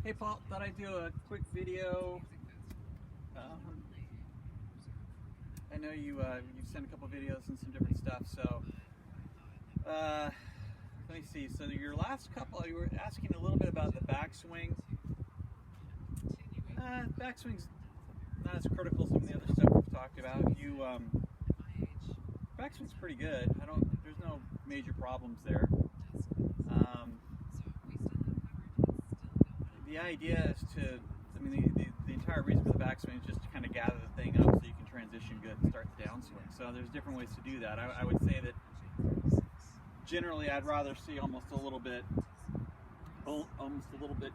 Hey Paul, thought I'd do a quick video. I know you've sent a couple videos and some different stuff, so let me see. So your last couple, you were asking a little bit about the backswing. Backswing's not as critical as some of the other stuff we've talked about. Backswing's pretty good. There's no major problems there. The idea is the entire reason for the backswing is just to kind of gather the thing up so you can transition good and start the downswing. So there's different ways to do that. I would say that generally I'd rather see almost a little bit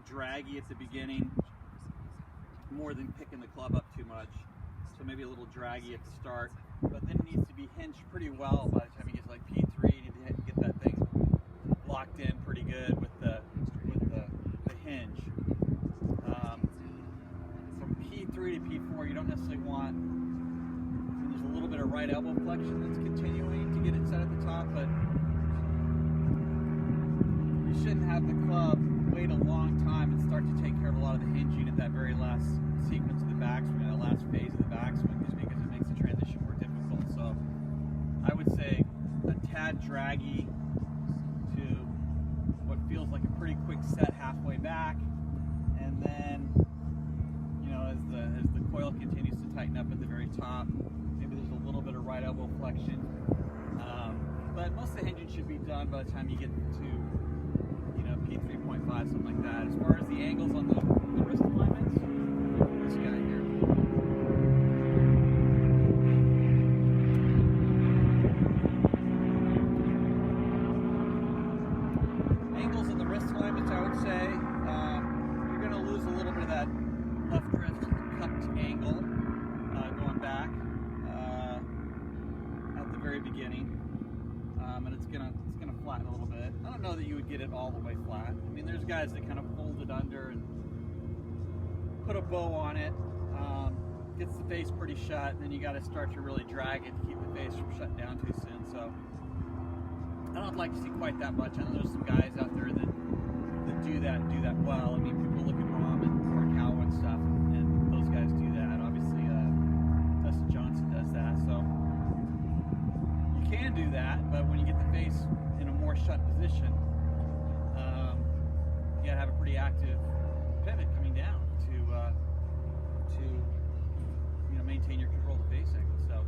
draggy at the beginning, more than picking the club up too much. So maybe a little draggy at the start, but then it needs to be hinged pretty well by the time you get to like P3. You need to get that thing locked in pretty good with the hinge. From P3 to P4, you don't necessarily want, there's a little bit of right elbow flexion that's continuing to get it set at the top, but you shouldn't have the club wait a long time and start to take care of a lot of the hinging at that very last sequence of the backswing, that last phase of the backswing, just because it makes the transition more difficult. So I would say a tad draggy to what feels like a pretty quick set halfway back, and then as the coil continues to tighten up at the very top, maybe there's a little bit of right elbow flexion, but most of the hinging should be done by the time you get to P3.5, something like that. As far as the angles on the wrist alignments, this guy here. Angles on the wrist alignments, I would say, you're going to lose a little bit of that left wrist cupped angle going back at the very beginning, and it's gonna flatten a little bit. I don't know that you would get it all the way flat. I mean, there's guys that kind of fold it under and put a bow on it, gets the face pretty shut, and then you got to start to really drag it to keep the face from shutting down too soon. So I don't like to see quite that much. I know there's some guys out there that do that well. I mean, people look at Rom and Morikawa and stuff, and those guys do that. Obviously, Dustin Johnson does that. So you can do that, but when you get the face in a more shut position, you gotta have a pretty active pivot coming down to maintain your control of the face angle. So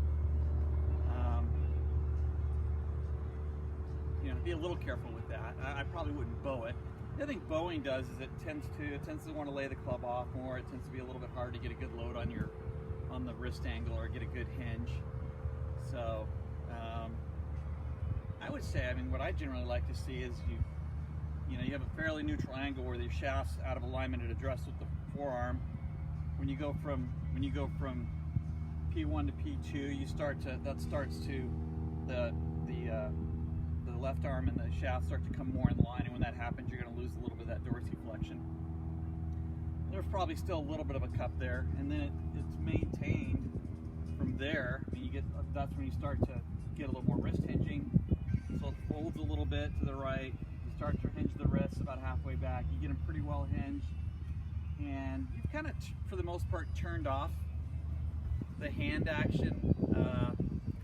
be a little careful with that. I probably wouldn't bow it. The other thing bowing does is it tends to want to lay the club off more. It tends to be a little bit hard to get a good load on the wrist angle or get a good hinge. So I would say, what I generally like to see is you have a fairly neutral angle where the shaft's out of alignment at address with the forearm. When you go from P1 to P2, that starts to the left arm and the shaft start to come more in line, and when that happens, you're going to lose a little bit of that dorsiflexion. There's probably still a little bit of a cup there, and then it's maintained from there. That's when you start to get a little more wrist hinging. So it folds a little bit to the right. You start to hinge the wrists about halfway back. You get them pretty well hinged, and you've kind of, for the most part, turned off the hand action.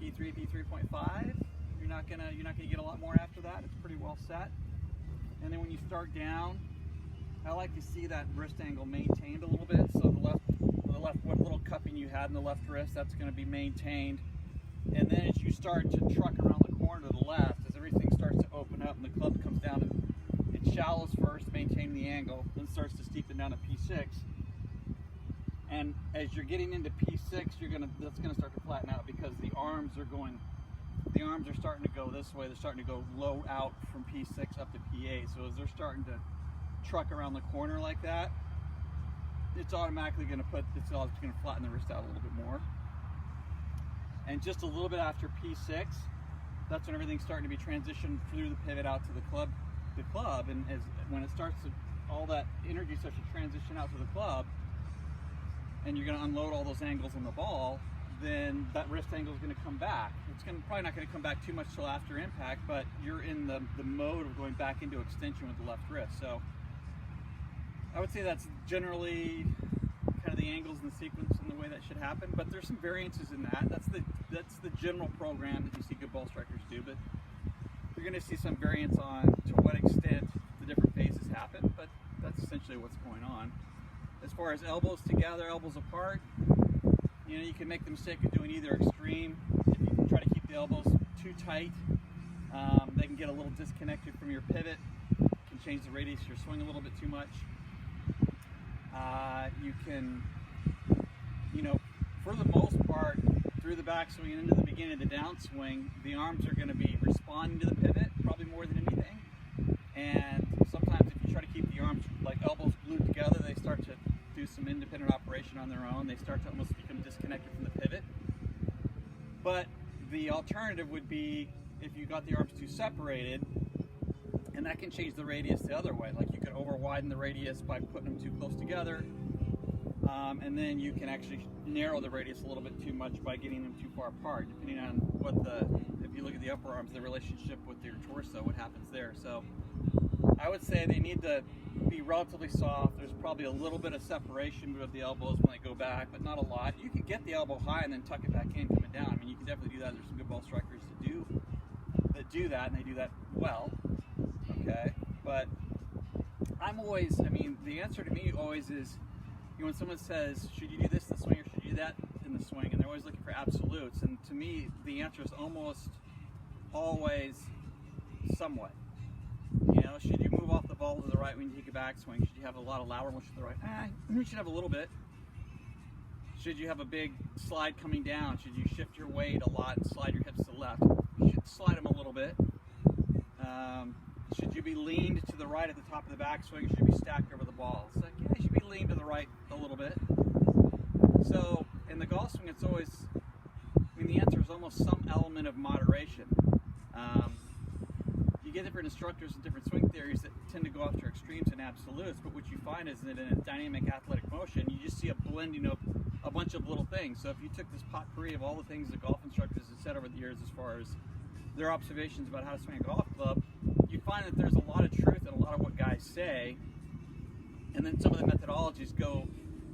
P3, P3.5. You're not gonna get a lot more after that. It's pretty well set. And then when you start down, I like to see that wrist angle maintained a little bit. So the left, what little cupping you had in the left wrist, that's going to be maintained. And then as you start to truck around the corner to the left, as everything starts to open up and the club comes down, and it shallows first, maintaining the angle, then starts to steepen down to P6. And as you're getting into P6, that's gonna start to flatten out because the arms are starting to go this way. They're starting to go low out from P6 up to P8. So as they're starting to truck around the corner like that, it's automatically going to flatten the wrist out a little bit more. And just a little bit after P6, that's when everything's starting to be transitioned through the pivot out to the club, and when it starts to, all that energy starts to transition out to the club, and you're going to unload all those angles on the ball, then that wrist angle is going to come back. It's probably not going to come back too much till after impact, but you're in the mode of going back into extension with the left wrist. So I would say that's generally kind of the angles and the sequence and the way that should happen, but there's some variances in that. That's the general program that you see good ball strikers do, but you're going to see some variance on to what extent the different phases happen, but that's essentially what's going on. As far as elbows together, elbows apart, you know, you can make the mistake of doing either extreme. If you try to keep the elbows too tight, they can get a little disconnected from your pivot, can change the radius of your swing a little bit too much. You can, you know, for the most part, through the backswing and into the beginning of the downswing, the arms are going to be responding to the pivot probably more than anything. And sometimes if you try to keep the arms like elbows glued together, they start to do some independent operation on their own. They start to almost become disconnected from the pivot. But the alternative would be if you got the arms too separated, and that can change the radius the other way. Like you could over widen the radius by putting them too close together, and then you can actually narrow the radius a little bit too much by getting them too far apart, depending on what if you look at the upper arms, the relationship with your torso, what happens there. So I would say they need to be relatively soft. There's probably a little bit of separation of the elbows when they go back, but not a lot. You can get the elbow high and then tuck it back in coming down. I mean, you can definitely do that. There's some good ball strikers that do that, and they do that well. Okay, but I mean, the answer to me always is, you know, when someone says, should you do this in the swing or should you do that in the swing, and they're always looking for absolutes, and to me, the answer is almost always somewhat. You know, should you move off the ball to the right when you take a backswing? Should you have a lot of lateral motion to the right? You should have a little bit. Should you have a big slide coming down? Should you shift your weight a lot and slide your hips to the left? You should slide them a little bit. Should you be leaned to the right at the top of the backswing? Should you be stacked over the ball? It's like, yeah, you should be leaned to the right a little bit. So in the golf swing, it's always, I mean, the answer is almost some element of moderation. You get different instructors and different swing theories that tend to go after extremes and absolutes, but what you find is that in a dynamic athletic motion, you just see a blending of a bunch of little things. So if you took this potpourri of all the things that golf instructors have said over the years as far as their observations about how to swing a golf club, you find that there's a lot of truth in a lot of what guys say, and then some of the methodologies go,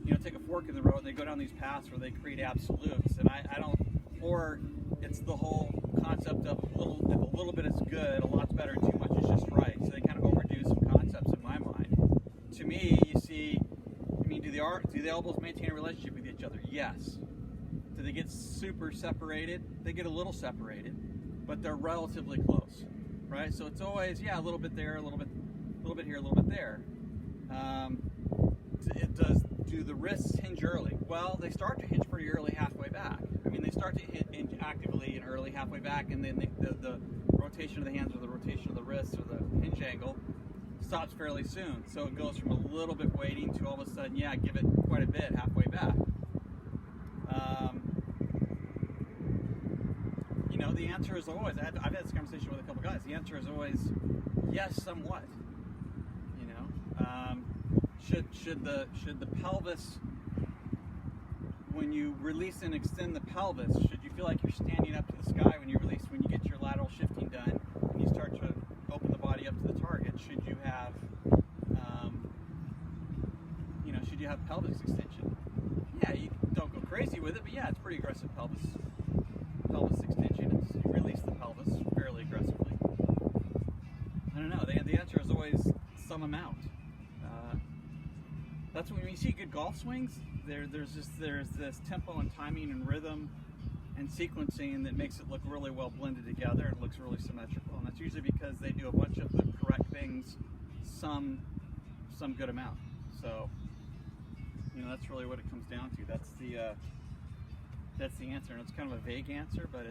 you know, take a fork in the road and they go down these paths where they create absolutes, and I don't, or it's the whole concept of if a little bit is good, a lot's better, and too much is just right. So they kind of overdo some concepts in my mind. To me, you see, I mean, do the elbows maintain a relationship with each other? Yes. Do they get super separated? They get a little separated, but they're relatively close, right? So it's always, yeah, a little bit there, a little bit here, a little bit there. Do the wrists hinge early? Well, they start to hinge pretty early halfway back. I mean, they start to hinge actively and early halfway back, and then the rotation of the hands or the rotation of the wrists or the hinge angle stops fairly soon. So it goes from a little bit waiting to all of a sudden, yeah, give it quite a bit halfway back. You know, the answer is always, I've had this conversation with a couple guys, the answer is always yes, somewhat. You know, should the pelvis, when you release and extend the pelvis, should you feel like you're standing up to the sky when you release, when you get your lateral shifting done and you start to open the body up to the target? Should you have, you know, should you have pelvis extension? Yeah, you don't go crazy with it, but yeah, it's pretty aggressive pelvis extension. You release the pelvis fairly aggressively. I don't know. The answer is always some amount. That's when you see good golf swings. There's this tempo and timing and rhythm and sequencing that makes it look really well blended together and looks really symmetrical. And that's usually because they do a bunch of the correct things, some good amount. So, you know, that's really what it comes down to. That's the answer, and it's kind of a vague answer, but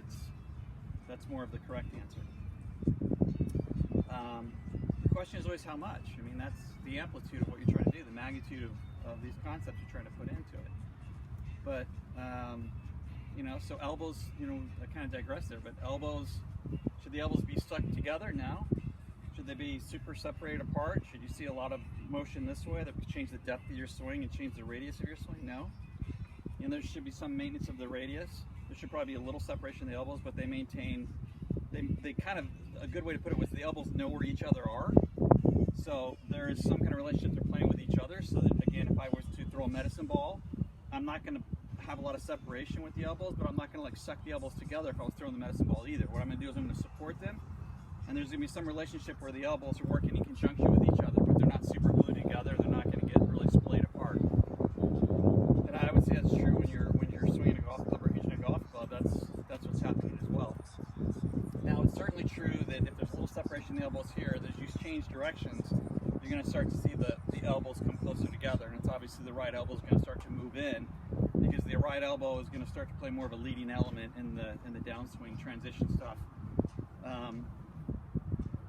that's more of the correct answer. The question is always how much. I mean, that's the amplitude of what you're trying to do, the magnitude of these concepts you're trying to put into it. But you know, so elbows, you know, I kind of digress there, but elbows, should the elbows be stuck together? No. Should they be super separated apart? Should you see a lot of motion this way that would change the depth of your swing and change the radius of your swing? No. And there should be some maintenance of the radius. There should probably be a little separation of the elbows, but they maintain, they kind of, a good way to put it was the elbows know where each other are. So there is some kind of relationship they're playing with each other, so that, again, if I was to throw a medicine ball, I'm not going to have a lot of separation with the elbows, but I'm not going to like suck the elbows together if I was throwing the medicine ball either. What I'm going to do is I'm going to support them, and there's going to be some relationship where the elbows are working in conjunction with each other, but they're not super glued together. They're not going to get really splayed apart. And I would say that's true when you're swinging a golf club or hitting a golf club. That's what's happening as well. Now, it's certainly true that if there's a little separation in the elbows here, as you change directions, you're going to start to see the elbows come closer together, and it's obviously the right elbow is going to start to move in, because the right elbow is going to start to play more of a leading element in the downswing transition stuff.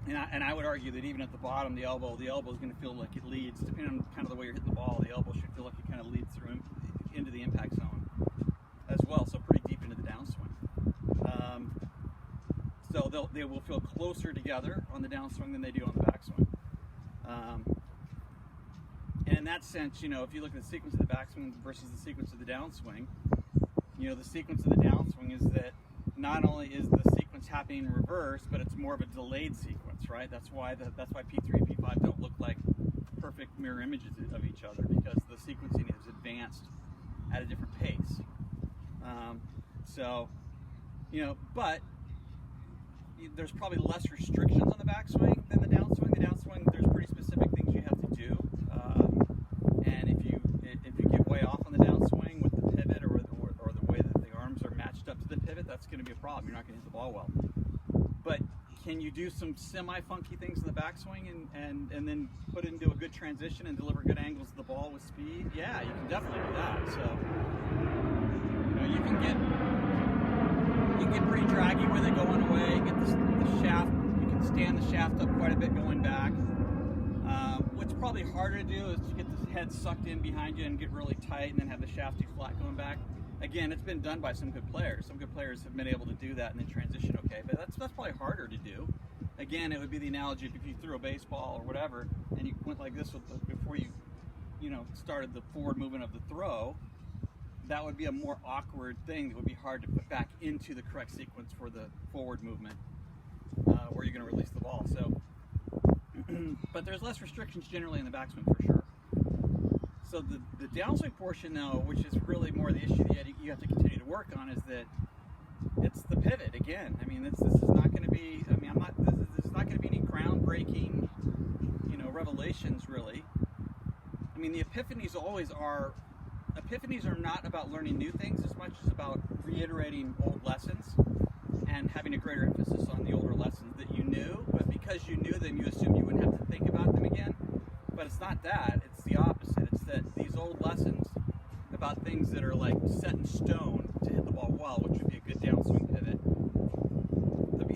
And I would argue that even at the bottom, the elbow is going to feel like it leads, depending on kind of the way you're hitting the ball. The elbow should feel like it kind of leads through into the impact zone as well, so pretty deep into the downswing. So they will feel closer together on the downswing than they do on the backswing. And in that sense, you know, if you look at the sequence of the backswing versus the sequence of the downswing, you know, the sequence of the downswing is that not only is the sequence happening in reverse, but it's more of a delayed sequence, right? That's why P3 and P5 don't look like perfect mirror images of each other, because the sequencing is advanced at a different pace. So, you know, but there's probably less restrictions on the backswing than the downswing. The downswing, there's pretty specific things you have to do, and if you get way off on the downswing with the pivot or the way that the arms are matched up to the pivot, that's going to be a problem. You're not going to hit the ball well. But can you do some semi-funky things in the backswing and then put it into a good transition and deliver good angles to the ball with speed? Yeah, you can definitely do that. So, you know, you can get pretty draggy with it going away, get the shaft, you can stand the shaft up quite a bit going back. What's probably harder to do is to get the head sucked in behind you and get really tight and then have the shaft too flat going back. Again, it's been done by some good players. Some good players have been able to do that and then transition okay, but that's probably harder to do. Again, it would be the analogy if you threw a baseball or whatever and you went like this before you started the forward movement of the throw. That would be a more awkward thing that would be hard to put back into the correct sequence for the forward movement where you're going to release the ball. So, but there's less restrictions generally in the backswing for sure. So the downswing portion, though, which is really more the issue that you have to continue to work on, is that it's the pivot again. I mean, this is not going to be. I mean, this is not going to be any groundbreaking, revelations really. I mean, the epiphanies always are. Epiphanies are not about learning new things as much as about reiterating old lessons and having a greater emphasis on the older lessons that you knew, but because you knew them, you assumed you wouldn't have to think about them again. But it's not that, it's the opposite. It's that these old lessons about things that are like set in stone to hit the ball well, which would be a good downswing pivot.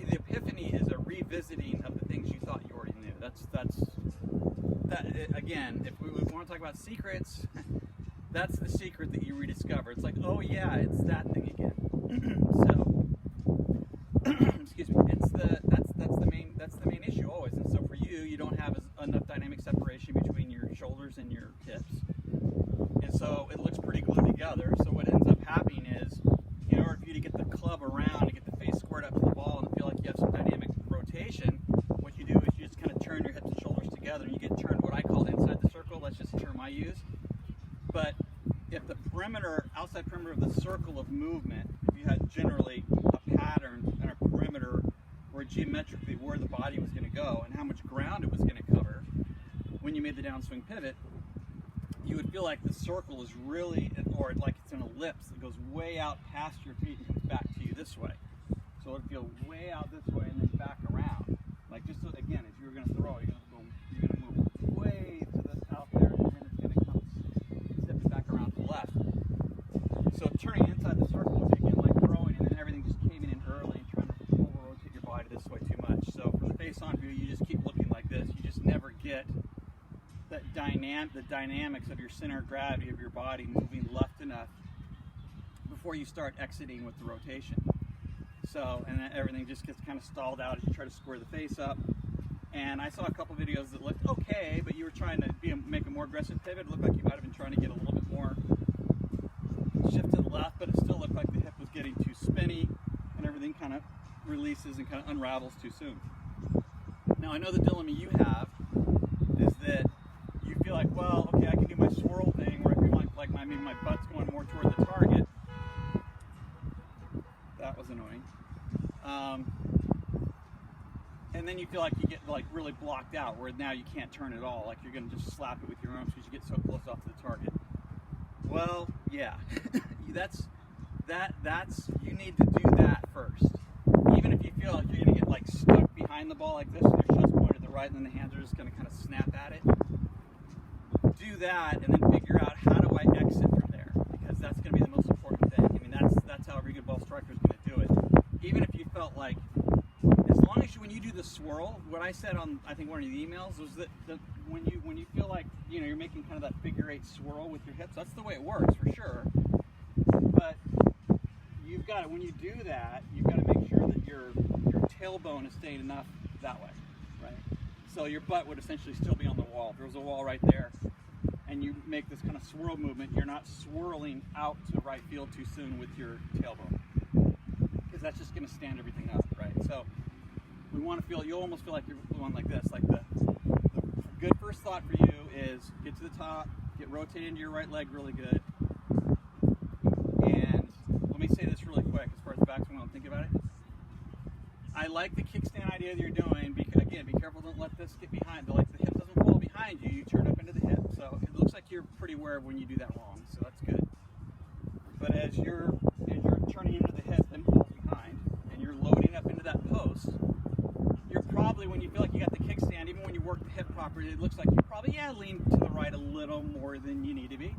The epiphany is a revisiting of the things you thought you already knew. That's again, if we want to talk about secrets, that's the secret that you rediscover. It's like, oh yeah, it's that thing again. So, excuse me. That's the main issue always. And so for you, you don't have enough dynamic separation between your shoulders and your hips, and so it looks pretty glued together. So what ends up happening is, in order for you to get the club around, to get the face squared up to the ball, and feel like you have some dynamic rotation, what you do is you just kind of turn your hips and shoulders together, and you get turned what I call inside the circle. That's just a term I use. But if the outside perimeter of the circle of movement, if you had generally a pattern and a perimeter where geometrically where the body was going to go and how much ground it was going to cover when you made the downswing pivot, you would feel like the circle is really, or like it's an ellipse that goes way out past your feet and comes back to you this way. So it would feel way out this way and then back around. Like just so, again, if you were going to throw, you're going to move way to the out there, and then it's going to come zipping back around to the left. So turning inside the circle would be again like throwing, and then everything just caving in early and trying to over-rotate your body this way too much. So from the face-on view, you just keep looking like this. You just never get that the dynamics of your center of gravity of your body moving left enough before you start exiting with the rotation. So, and then everything just gets kind of stalled out as you try to square the face up. And I saw a couple videos that looked okay, but you were trying to make a more aggressive pivot. It looked like you might have been trying to get a little bit more shift to the left, but it still looked like the hip was getting too spinny and everything kind of releases and kind of unravels too soon. Now, I know the dilemma you have is that feel like you get like really blocked out, where now you can't turn at all. Like you're going to just slap it with your arms because you get so close off to the target. Well, yeah, that's you need to do that first. Even if you feel like you're going to get like stuck behind the ball like this, and your shot's pointed to the right, and then the hands are just going to kind of snap at it. Do that, and then figure out how do I exit from there, because that's going to be the most important thing. I mean, that's how every good ball striker is going to do it. Even if you felt like, as long as when you do the swirl, what I said on I think one of the emails was that when you feel like you're making kind of that figure 8 swirl with your hips, that's the way it works for sure. But you've got to, when you do that, you've got to make sure that your tailbone is staying enough that way, right? So your butt would essentially still be on the wall. If there was a wall right there, and you make this kind of swirl movement, you're not swirling out to right field too soon with your tailbone, because that's just going to stand everything up, right? So we want to feel, you'll almost feel like you're going like this. Like the good first thought for you is get to the top, get rotated into your right leg really good. And let me say this really quick as far as the backswing, I'll think about it. I like the kickstand idea that you're doing, because again, be careful, don't let this get behind, the hip doesn't fall behind you, you turn up into the hip. So it looks like you're pretty aware of when you do that wrong, so that's good. But as you're turning into the hip and falls behind, and you're loading up into that post, you're probably, when you feel like you got the kickstand, even when you work the hip properly, it looks like you probably, lean to the right a little more than you need to be.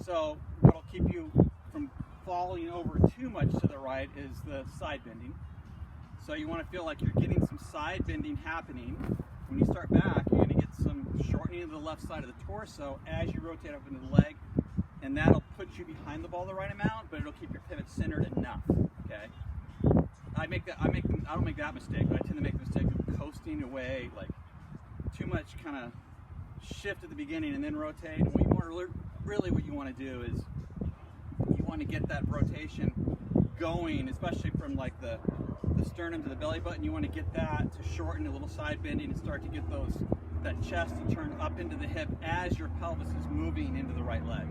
So what'll keep you from falling over too much to the right is the side bending. So you want to feel like you're getting some side bending happening. When you start back, you're going to get some shortening of the left side of the torso as you rotate up into the leg, and that'll put you behind the ball the right amount, but it'll keep your pivot centered enough. Okay. I don't make that mistake, but I tend to make the mistake of coasting away, like too much kind of shift at the beginning and then rotate. And really what you want to do is you want to get that rotation going, especially from like the sternum to the belly button. You want to get that to shorten a little side bending and start to get that chest to turn up into the hip as your pelvis is moving into the right leg.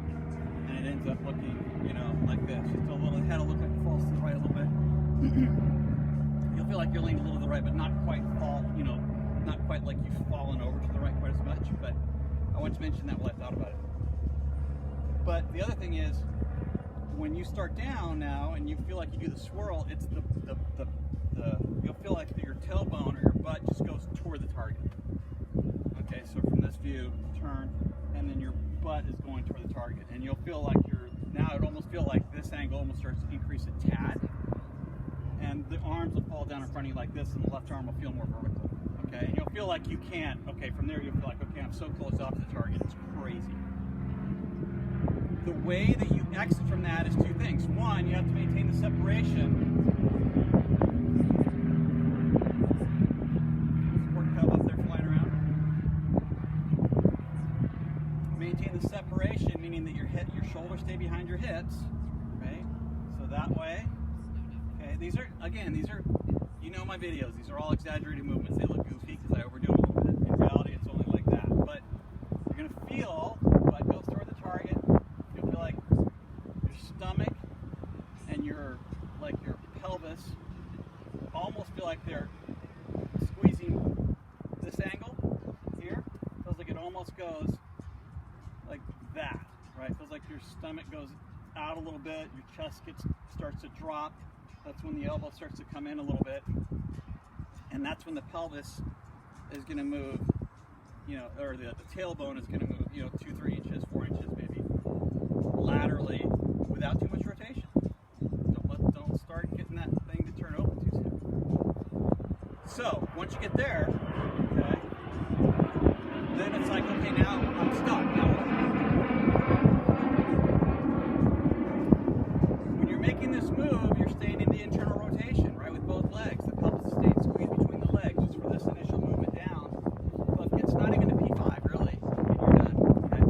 And it ends up looking, like this. Just a little head will look like it falls to the right a little bit. You'll feel like you're leaning a little to the right, but not quite not quite like you've fallen over to the right quite as much. But I wanted to mention that while I thought about it. But the other thing is, when you start down now and you feel like you do the swirl, it's you'll feel like your tailbone or your butt just goes toward the target. Okay, so from this view, turn, and then your butt is going toward the target, and you'll feel like it almost feel like this angle almost starts to increase a tad, and the arms will fall down in front of you like this, and the left arm will feel more vertical. Okay, and you'll feel like you can't. Okay, from there you'll feel like, okay, I'm so close off the target, it's crazy. The way that you exit from that is two things. One, you have to maintain the separation. Support cub up there flying around. Maintain the separation, meaning that your shoulders stay behind your hips, right? So that way, okay, these are my videos, these are all exaggerated movements. They look goofy because I overdo them a little bit. In reality, it's only like that. But you're going to feel, butt goes toward the target. You'll feel like your stomach and your pelvis almost feel like they're squeezing this angle here. Feels like it almost goes like that, right? Feels like your stomach goes out a little bit, your chest starts to drop. That's when the elbow starts to come in a little bit, and that's when the pelvis is going to move, or the tailbone is going to move, 2, 3 inches, 4 inches maybe, laterally without too much rotation. Don't start getting that thing to turn open too soon. So once you get there, okay, then it's like, okay, now I'm stuck. Now what? When you're making this move, you're staying in the internal rotation, right, with both legs. The pelvis is staying squeezed between the legs just for this initial movement down. But it's not even to P5 really, and you're done. Okay?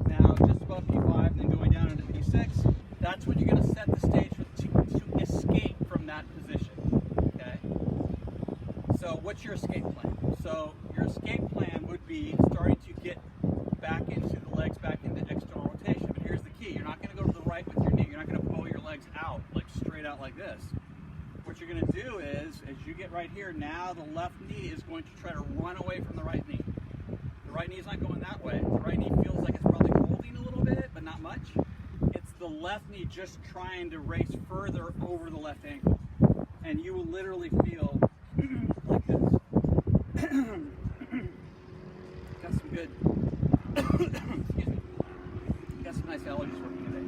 Now just above P5, then going down into P6, that's when you're going to set the stage to escape from that position. Okay? So what's your escape plan? So your escape plan would be starting to get back into the legs, back into external rotation. But here's the key. You're not going to go to the right with your knee. You're not going to pull your legs out, like straight out like this. What you're going to do is, as you get right here, now the left knee is going to try to run away from the right knee. The right knee is not going that way. The right knee feels like it's probably holding a little bit, but not much. It's the left knee just trying to race further over the left ankle. And you will literally feel like this. Got some good, excuse me, got some nice allergies working today.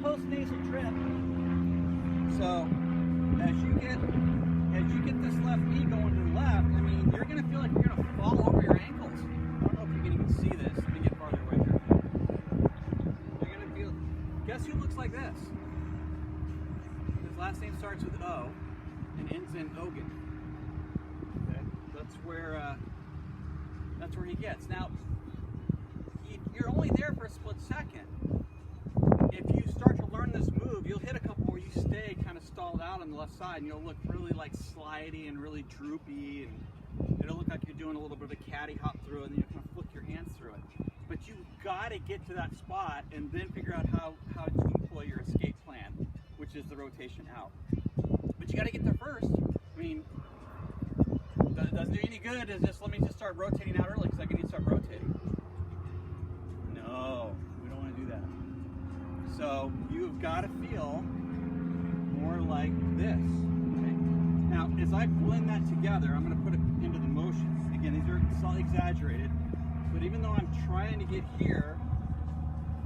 Post-nasal drip. So as you get this left knee going to the left, I mean, you're going to feel like you're going to fall over your ankles. I don't know if you can even see this. Let me get farther away here. You're going to feel, guess who looks like this? His last name starts with O and ends in Ogan. Okay? That's where he gets. Now, you're only there for a split second. If you start to learn this move, you'll hit a couple where you stay kind of stalled out on the left side, and you'll look really like slidey and really droopy, and it'll look like you're doing a little bit of a caddy hop through it, and then you kind of flick your hands through it. But you've got to get to that spot and then figure out how to employ your escape plan, which is the rotation out. But you got to get there first. I mean, it doesn't do any good is just let me just start rotating out early because I can need to start rotating. No, we don't want to do that. So you've got to feel more like this. Okay? Now, as I blend that together, I'm going to put it into the motion. Again, these are slightly exaggerated, but even though I'm trying to get here,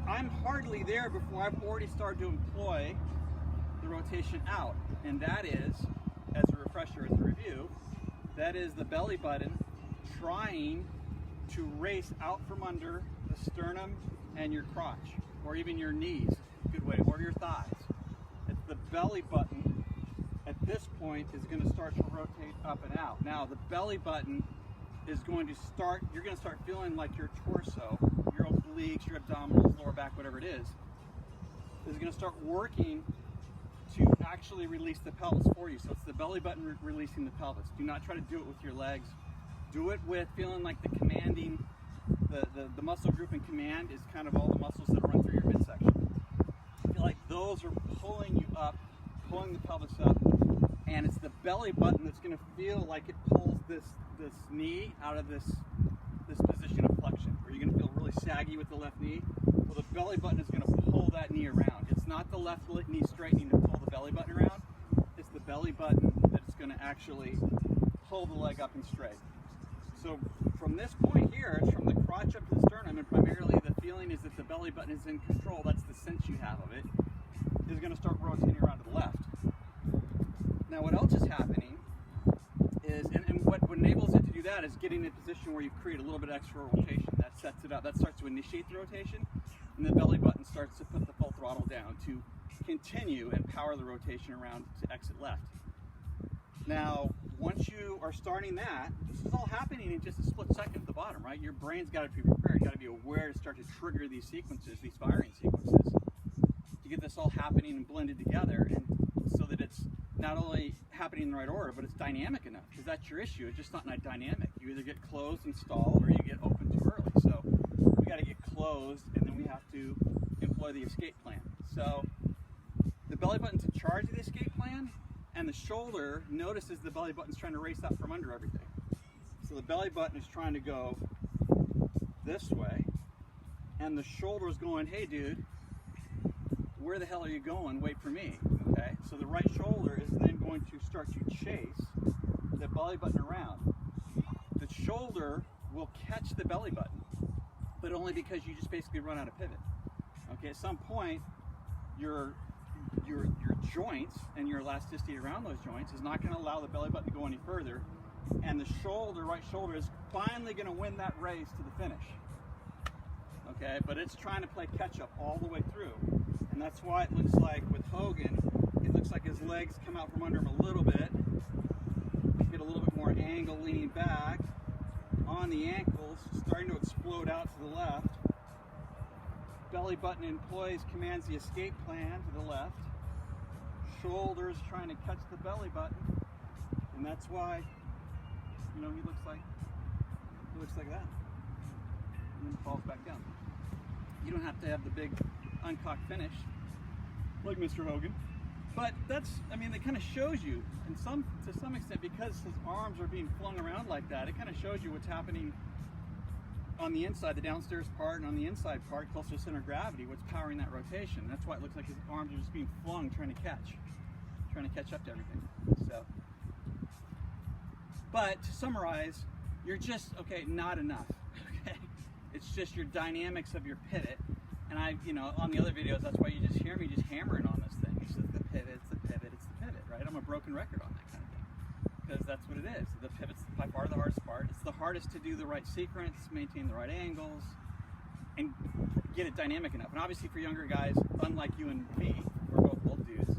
I'm hardly there before I've already started to employ the rotation out. And that is, as a refresher, as a review, that is the belly button trying to race out from under the sternum and your crotch, or even your knees, good way, or your thighs. It's the belly button at this point is going to start to rotate up and out. Now the belly button is going to start, you're going to start feeling like your torso, your obliques, your abdominals, lower back, whatever it is going to start working to actually release the pelvis for you. So it's the belly button releasing the pelvis. Do not try to do it with your legs. Do it with feeling like the commanding, the muscle group in command is kind of all the muscles that run through your midsection. Feel like those are pulling you up, pulling the pelvis up, and it's the belly button that's going to feel like it pulls this knee out of this position of flexion, where you're going to feel really saggy with the left knee. Well, the belly button is going to pull that knee around. It's not the left knee straightening to pull the belly button around. It's the belly button that's going to actually pull the leg up and straight. So from this point here, it's from the crotch up to the sternum, and primarily the feeling is that the belly button is in control. That's the sense you have of it. Is going to start rotating around to the left. Now what else is happening is, and what enables it to do that is getting in a position where you create a little bit of extra rotation. That sets it up. That starts to initiate the rotation, and the belly button starts to put the full throttle down to continue and power the rotation around to exit left. Now, once you are starting that, this is all happening in just a split second at the bottom, right? Your brain's got to be prepared, got to be aware to start to trigger these sequences, these firing sequences, to get this all happening and blended together, and so that it's not only happening in the right order, but it's dynamic enough, because that's your issue. It's just not dynamic. You either get closed and stalled, or you get open too early. So we got to get closed, and then we have to employ the escape plan. So the belly button's in charge of the escape plan, and the shoulder notices the belly button's trying to race out from under everything. So the belly button is trying to go this way, and the shoulder's going, hey dude, where the hell are you going? Wait for me. Okay? So the right shoulder is then going to start to chase the belly button around. The shoulder will catch the belly button, but only because you just basically run out of pivot. Okay, at some point, your joints and your elasticity around those joints is not going to allow the belly button to go any further, and the shoulder, right shoulder, is finally going to win that race to the finish. Okay, but it's trying to play catch up all the way through, and that's why it looks like with Hogan, it looks like his legs come out from under him a little bit, get a little bit more angle leaning back on the ankles, starting to explode out to the left. Belly button employs, commands the escape plan to the left. Shoulders trying to catch the belly button, and that's why, you know, he looks like that, and then falls back down. You don't have to have the big uncocked finish like Mr. Hogan. But that's, I mean, it kind of shows you, to some extent, because his arms are being flung around like that, it kind of shows you what's happening on the inside, the downstairs part, and on the inside part, closer to center of gravity, what's powering that rotation. That's why it looks like his arms are just being flung, trying to catch up to everything. So, but to summarize, you're just, okay, not enough, okay? It's just your dynamics of your pivot. And on the other videos, that's why you just hear me just hammering on this thing. It's just the pivot, it's the pivot, it's the pivot, right? I'm a broken record on that kind of thing. Because that's what it is. The pivot's by far the hardest part. It's the hardest to do the right sequence, maintain the right angles, and get it dynamic enough. And obviously for younger guys, unlike you and me, we're both old dudes.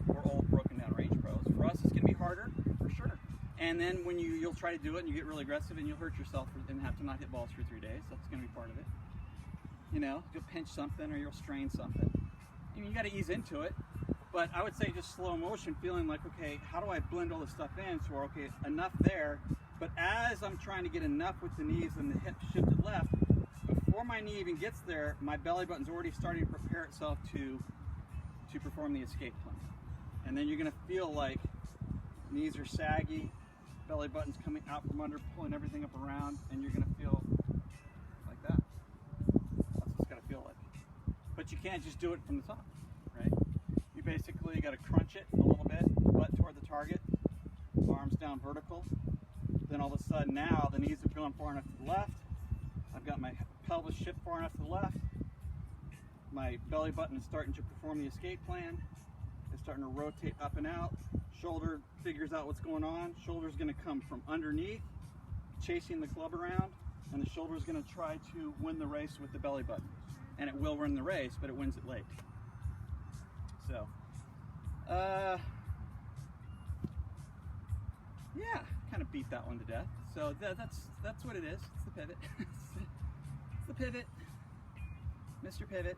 We're old, broken down range pros. For us, it's going to be harder, for sure. And then when you'll try to do it and you get really aggressive and you'll hurt yourself and have to not hit balls for 3 days. That's going to be part of it. You'll pinch something or you'll strain something. You got to ease into it. But I would say just slow motion, feeling like, okay, how do I blend all this stuff in? So, okay, enough there. But as I'm trying to get enough with the knees and the hips shifted left, before my knee even gets there, my belly button's already starting to prepare itself to perform the escape plane. And then you're going to feel like knees are saggy, belly button's coming out from under, pulling everything up around, and you're going to feel like that. That's what it's got to feel like. But you can't just do it from the top, right? You basically got to crunch it a little bit, butt toward the target, arms down vertical. Then all of a sudden now the knees have gone far enough to the left. I've got my pelvis shift far enough to the left. My belly button is starting to perform the escape plan. It's starting to rotate up and out. Shoulder figures out what's going on. Shoulder's going to come from underneath, chasing the club around, and the shoulder is going to try to win the race with the belly button. And it will win the race, but it wins it late. So, yeah, kind of beat that one to death. So that's what it is. It's the pivot. It's the pivot, Mr. Pivot.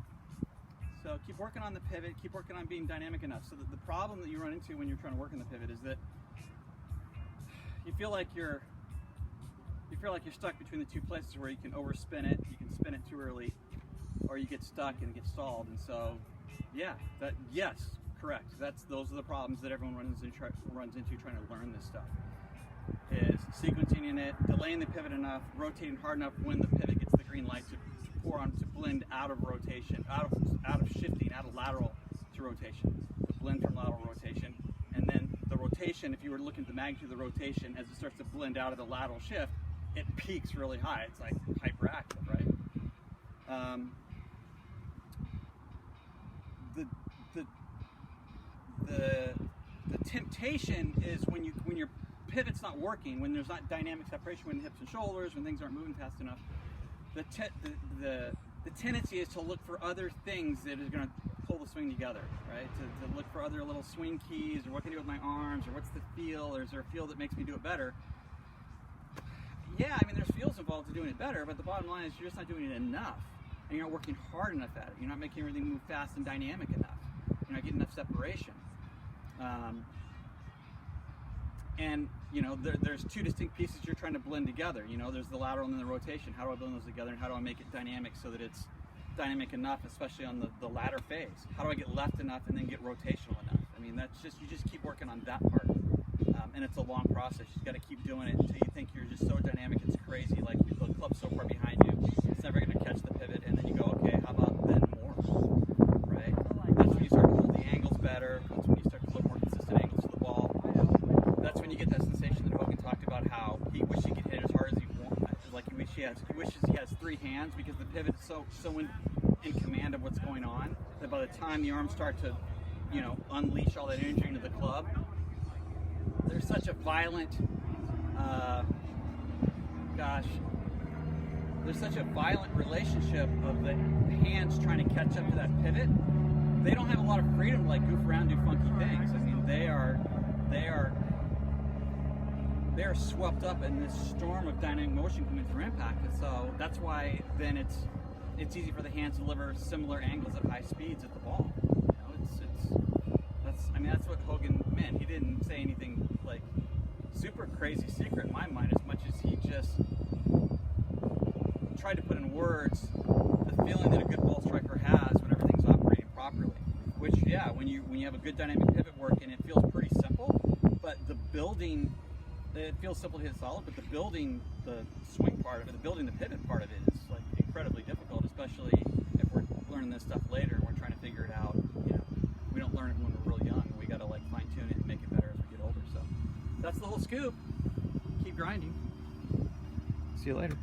So keep working on the pivot. Keep working on being dynamic enough. So that the problem that you run into when you're trying to work on the pivot is that you feel like you're stuck between the two places where you can overspin it, you can spin it too early, or you get stuck and get stalled. And so, yeah, yes, correct. Those are the problems that everyone runs into trying to learn this stuff. Is sequencing in it, delaying the pivot enough, rotating hard enough when the pivot gets the green light to pour on, to blend out of rotation, out of shifting, out of lateral to rotation, to blend from lateral rotation. And then the rotation, if you were looking at the magnitude of the rotation, as it starts to blend out of the lateral shift, it peaks really high. It's like hyperactive, right? The temptation is when your pivot's not working, when there's not dynamic separation, when hips and shoulders, when things aren't moving fast enough, the tendency is to look for other things that is going to pull the swing together, right? To look for other little swing keys, or what can I do with my arms, or what's the feel, or is there a feel that makes me do it better? Yeah, I mean, there's feels involved to doing it better, but the bottom line is you're just not doing it enough, and you're not working hard enough at it. You're not making everything move fast and dynamic enough. You're not getting enough separation. And there's two distinct pieces you're trying to blend together. There's the lateral and then the rotation. How do I blend those together, and how do I make it dynamic so that it's dynamic enough, especially on the latter phase? How do I get left enough and then get rotational enough? I mean, you just keep working on that part. And it's a long process. You just got to keep doing it until you think you're just so dynamic it's crazy, like the club's so far behind you, it's never going to catch the pivot, and then you go, okay, how about then more, right? That's when you start to hold the angles better. That's when you start to look more consistent angles to the ball. That's when you get that sensation that Hogan talked about, how he wishes he could hit as hard as he wants. Like he wishes he has 3 hands, because the pivot is so in command of what's going on that by the time the arms start to unleash all that energy into the club, there's such a violent there's such a violent relationship of the hands trying to catch up to that pivot. They don't have a lot of freedom to like goof around, do funky things. I mean, they are swept up in this storm of dynamic motion coming through impact, and so that's why then it's easy for the hands to deliver similar angles at high speeds at the ball. That's what Hogan meant. He didn't say anything like super crazy secret in my mind, as much as he just tried to put in words the feeling that a good ball striker has when everything's operating properly. Which, yeah, yeah, when you have a good dynamic pivot work, and it feels pretty simple, but the building, it feels simple to hit solid, but the building the swing part of it, the building the pivot part of it is like incredibly difficult, especially if we're learning this stuff later and we're trying to figure it out. You know, we don't learn it when we're real young. We got to like fine tune it and make it better as we get older. So that's the whole scoop. Keep grinding. See you later.